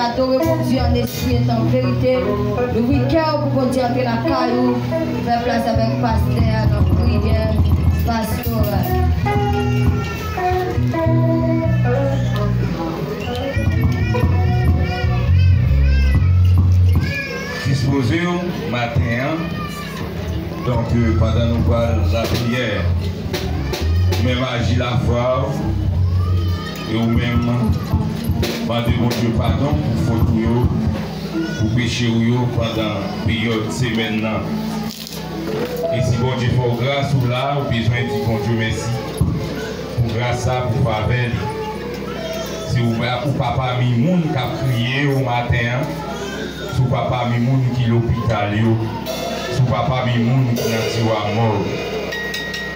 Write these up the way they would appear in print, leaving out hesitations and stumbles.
adorer mon Dieu en esprit et en vérité. Le week-end pour qu'on entrer la caillou, faire place avec pasteur, dans prière, pastorale. Disposé au matin, donc pendant nous parlons la prière, même agir la foi, et ou même demander mon Dieu pardon pour faute pour péché pendant la période semaine. Et si bon Dieu fait grâce ou là, ou besoin de dire bon Dieu merci pour grâce à pour faveur. Si vous voyez pour papa Mimoun qui a crié au matin, sous papa Mimoun qui est l'hôpital, sous papa Mimoun qui est mort,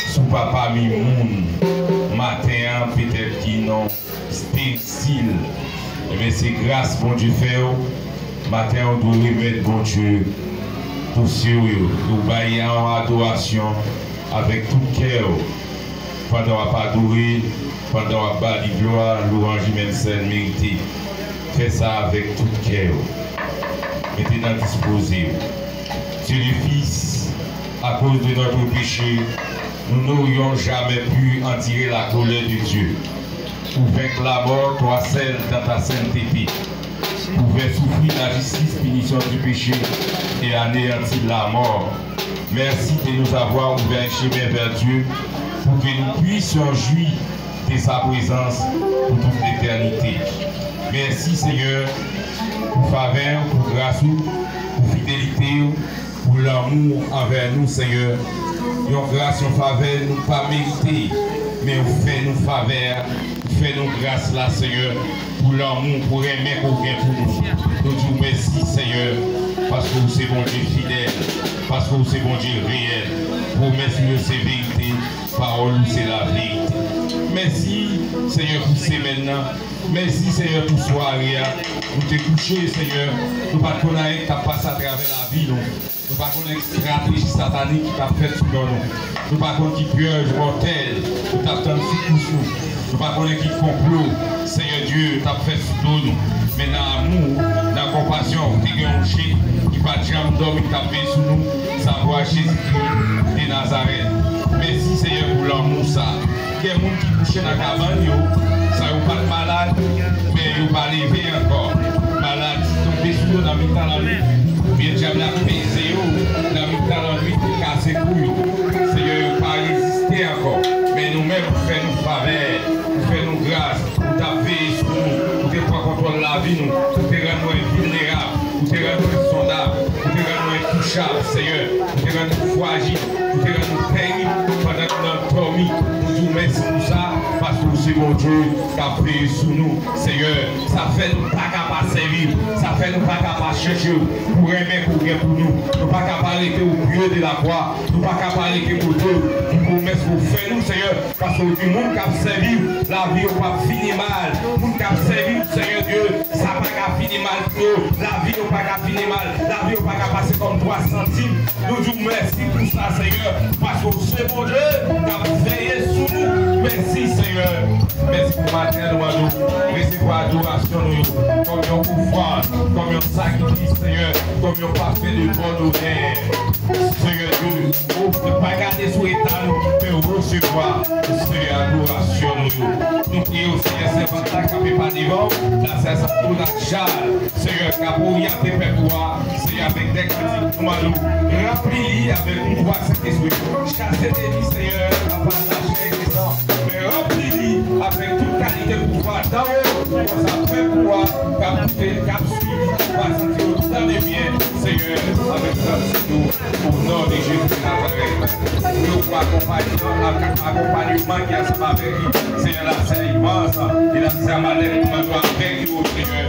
sous papa Mimoun, matin peut-être qui non, style. Mais c'est grâce bon Dieu fait, matin on doit remettre bon Dieu tout sérieux, nous bailler en adoration avec tout cœur, pendant à pas adorer, pendant à pas dire gloire, louange même celle méritée. Fais ça avec tout cœur. Mettez dans disposé. Dieu le Fils, à cause de notre péché, nous n'aurions jamais pu en tirer la colère de Dieu. Pour vaincre la mort, toi seul dans ta sainteté. Pouvait souffrir la justice, punition du péché et anéantir la mort. Merci de nous avoir ouvert un chemin vers Dieu pour que nous puissions jouir de sa présence pour toute l'éternité. Merci Seigneur pour faveur, pour grâce, pour fidélité, pour l'amour envers nous Seigneur. Une grâce, une faveur, nous pas mérité, mais vous faites nous faveur, vous faites nous grâce là Seigneur, pour l'amour, pour aimer qu'on vient pour nous. Nous disons merci Seigneur, parce que vous êtes bon Dieu fidèle, parce que vous êtes bon Dieu réel. Promesse c'est vérité, parole c'est la vérité. Merci Seigneur pour ces maintenant. Merci Seigneur pour soirée. Nous t'es couché Seigneur. Nous ne pouvons pas qui t'a passé à travers la vie. Nous ne pouvons pas connaître stratégie satanique qui t'a fait sur nous. Nous ne pouvons pas connaître qui purge mortel. Nous t'attendons sur nous. Nous ne pouvons pas connaître qui complot. Seigneur Dieu t'a fait sur nous. Mais dans l'amour, dans la compassion, tu es un chien qui va jamais dormir, taper sur nous. Ça voit Jésus-Christ de Nazareth. Merci Seigneur pour l'amour ça. Il y a des gens qui couchent dans la cabane, ça n'est pas malade, mais ils ne pas lever encore. Malade, ils sont tombés dans le temps de la nuit. Bien diable a pesé dans le temps de la nuit, cassé couille. Seigneur, ils n'ont pas résisté encore. Mais nous-mêmes, nous faisons nos faveurs, nous faisons nos grâces, nous t'avons sur nous, nous te prends contrôle de la vie, nous te rendons vulnérables, nous te rendons insondables, nous te rendons intouchables, Seigneur, nous te rendons fragiles, nous te rendons pénibles pendant que nous sommes dormis. Nous merci pour ça, parce que c'est mon Dieu qui a prié sur nous, Seigneur. Ça fait nous pas capables de servir, ça fait nous pas capables de chercher pour aimer pour bien pour nous. Nous pas capables d'arrêter au pied de la croix, nous pas capables d'arrêter pour Dieu. Nous promesse pour faire nous, Seigneur, parce que le monde qui a servi, la vie n'a pas fini mal. Le monde qui a servi, Seigneur Dieu, ça n'a pas fini mal. La vie n'a pas fini mal, la vie n'a pas passé comme 3 centimes. Nous disons merci pour ça, Seigneur, parce que c'est mon Dieu qui a veillé sur nous. Merci Seigneur. Merci pour matin, nous. Merci pour l'adoration, nous. Comme un pouvoir, comme un sacrifice, Seigneur. Comme un parfait de bonne honneur. Seigneur Dieu, vous ne pas garder sur l'état, mais recevoir, Seigneur, l'adoration, nous. Nous prions, Seigneur, c'est pas ça qui pas devant. Là, c'est ça pour la chale. Seigneur, qui a pour y aller faire pouvoir. Seigneur, avec des critiques, nous. Remplis avec une voix Saint-Esprit. Chassez des vies, Seigneur, à part la chair et les sangs. Mais remplis avec toute qualité de pouvoir d'en haut, pour ça fait pouvoir cap suivi, pour sentir autant de bien, Seigneur, avec nous, au nom de Jésus de Nazareth. Nous pour accompagnement qui a sama avec lui, Seigneur, la c'est immense, et la c'est malade, nous devons avec nous, Seigneur.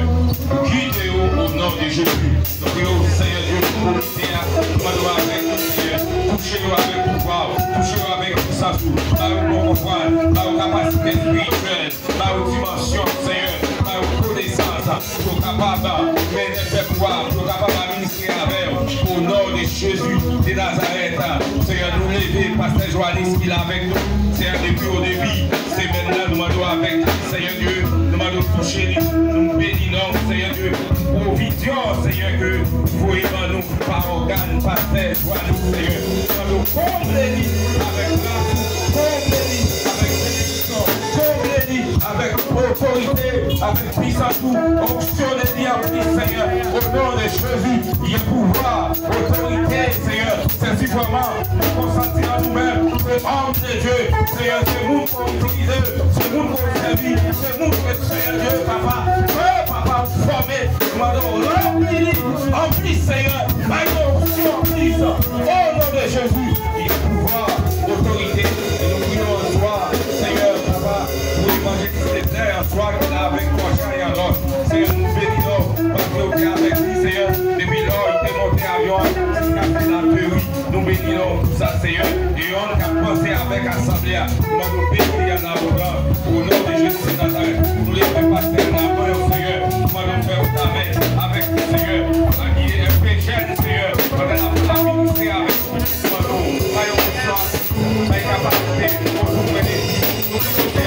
Guidez-nous au nom de Jésus. Nous prions, Seigneur Dieu, pour nous devons avec nous, Seigneur. Touchez-nous avec pouvoir, touchez-nous avec puissance, par nos pouvoirs, par nos capacités spirituelles, par nos dimensions, Seigneur, par nos connaissances, pour capables de faire pouvoir, pour capables d'administrer avec, au nom de Jésus de Nazareth. Seigneur, nous lever, Pasteur Joannis, qui est avec nous, Seigneur, depuis au début, c'est maintenant, nous demandons avec, Seigneur Dieu, nous demandons de toucher, nous bénissons, Seigneur Dieu, provision, Seigneur, que vous voyez nous, par organe, Pasteur Joannis, Seigneur. Comblez-les avec grâce, comblez-les avec bénédiction, comblez-les avec autorité, avec puissance, onctionnez-les en plus, Seigneur, au nom de Jésus, il y a pouvoir, autorité, Seigneur, c'est vraiment pour consentir à nous-mêmes, le homme de Dieu, Seigneur, c'est nous qu'on utilise, c'est nous qu'on servit, c'est nous que, Seigneur Dieu, Papa, formé, remplis-les, en plus, Seigneur, avec l'onction, au nom de Jésus, il y a pouvoir, autorité, et nous prions en soi, Seigneur, Papa, pour évangéliser les terres, en soi, qu'il a avec toi, et en l'autre. Seigneur, nous bénissons, parce que tu es avec lui, Seigneur, depuis lors, il est monté à Lyon, jusqu'à la théorie, nous bénissons tout ça, Seieur, et on a pensé avec l'Assemblée, nous bénissons en abondance, au nom de Jésus de Nazareth, nous les passer la main, Seieur, nous allons faire ta main avec le Seieur, qui est un péché, Seieur, on a la ministère avec nous, soyons confiants, soyons capables de nous faire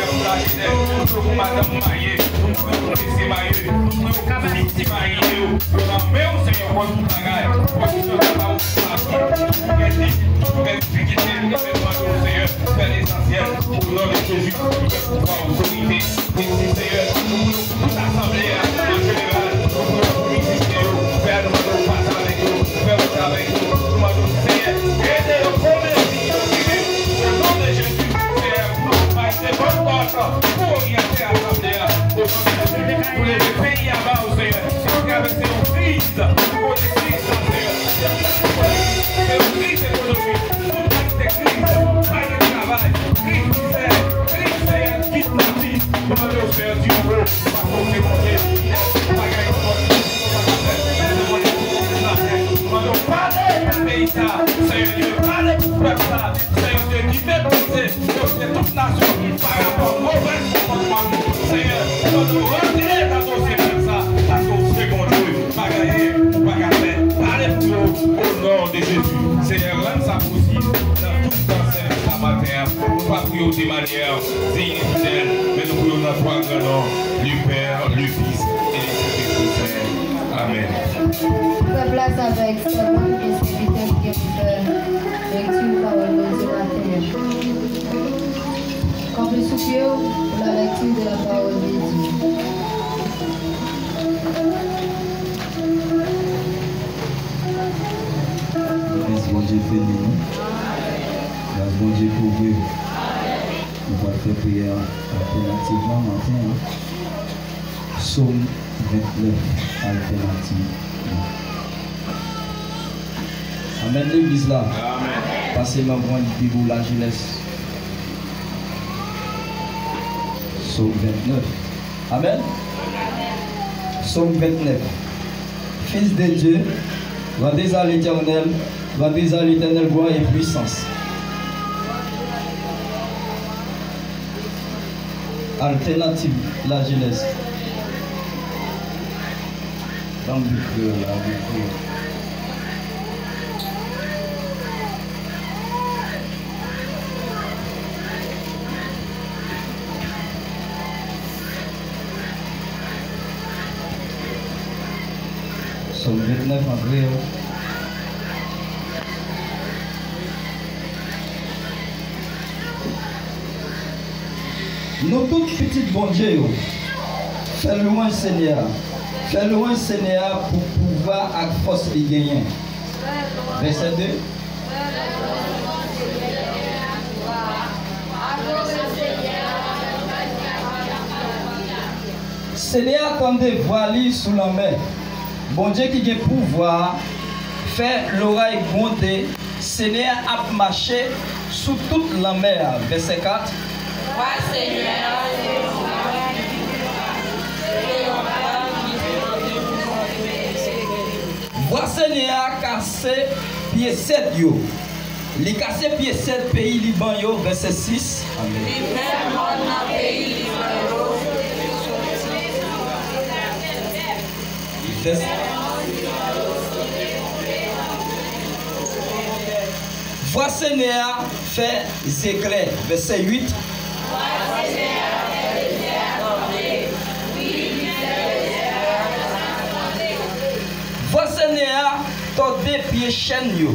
pour la jeunesse, pour Madame Maillé, pour laisser Maillé, pour victime Maillé, pour la même Seigneur, pour tout le bagage, pour tout ce qui va pour être fidèle, Seigneur, faire l'essentiel, au nom de Jésus, pour pouvoir autorité, Seigneur, pour l'assemblée en général, pour nous ministère, faire nous passer avec nous, faire avec nous, nous demandons, Seigneur, aidez-nous, comme les filles, au nom de Jésus, Seigneur, pour nous passer bonne porte, pour orienter l'Assemblée. Pour les pays avant, Seigneur. Pour traverser une crise. Pour les crises, Seigneur. C'est une crise économique. Toute crise, pas de travail. Crise misère. Crise, Seigneur, quitte la vie. Demandez au Seigneur du mot. Pas qu'on fait monter. Pas gagner de monde. Demandons parler pour le pays. Seigneur Dieu, parlez pour le peuple. Seigneur Dieu, qui fait penser que c'est toute nation par rapport au mauvais comportement. Seigneur, nous retirer dans ton Seigneur ça, parce qu'on sait qu'on Dieu, pas gagner, pas gagner. Parlez pour nous au nom de Jésus. Seigneur, rends ça possible dans tout temps, Seigneur, la matin. Nous pas prier de manière digne et fidèle, mais nous prions dans trois grands noms, le Père, le Fils et le Saint-Esprit. Amen. Peuple là, ça va être seulement des serviteurs qui ont lecture parole de Dieu matin. Quand le soupir pour la lecture de la parole de Dieu. Merci mon Dieu béni. Grâce mon Dieu pour vous. Nous allons faire prière alternativement matin. Psaume 29 alternative. Amen l'église là. Amen. Passez ma voix pour la jeunesse. Psaume 29. Amen. Psaume 29. Fils de Dieu, rendez à l'Éternel gloire et puissance. Alternative, la jeunesse. Dans le cœur, la vie. Psaume 29 en vrai. Nos toutes petites bon Dieu, fais loin Seigneur. Fais loin Seigneur pour pouvoir avec force de gagner. Verset 2. Seigneur, attendez, voilé sous la mer. Bon Dieu qui a pouvoir faire l'oreille monter. Seigneur a marché sous toute la mer. Verset 4. Vois Seigneur cassé pied 7 yo. Li cassé pied 7 pays Liban yo. Verset 6. Amen. Vois Seigneur fait éclairs. Verset 8. Vois Seigneur tordé pied chaîne yo.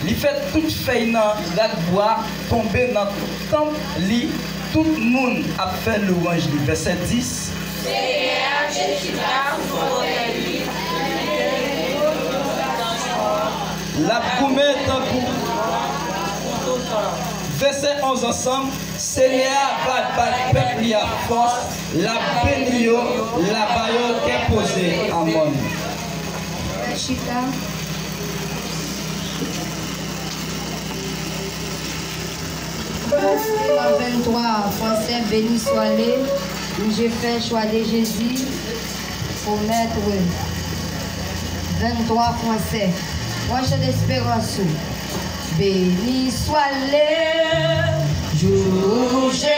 Li fait toute feuille dans la bois tomber dans tout temple li tout le monde a fait louange li. Verset 10. La promesse verset 11 ensemble. Seigneur va peuple à force, la bénio, la bayo qu'est posée. Amen. Chita. Verset 23, français, béni soit-les, où j'ai fait choix de Jésus pour mettre 23 français. Moi, j'ai d'espérance. Béni soit-les, jour où j'ai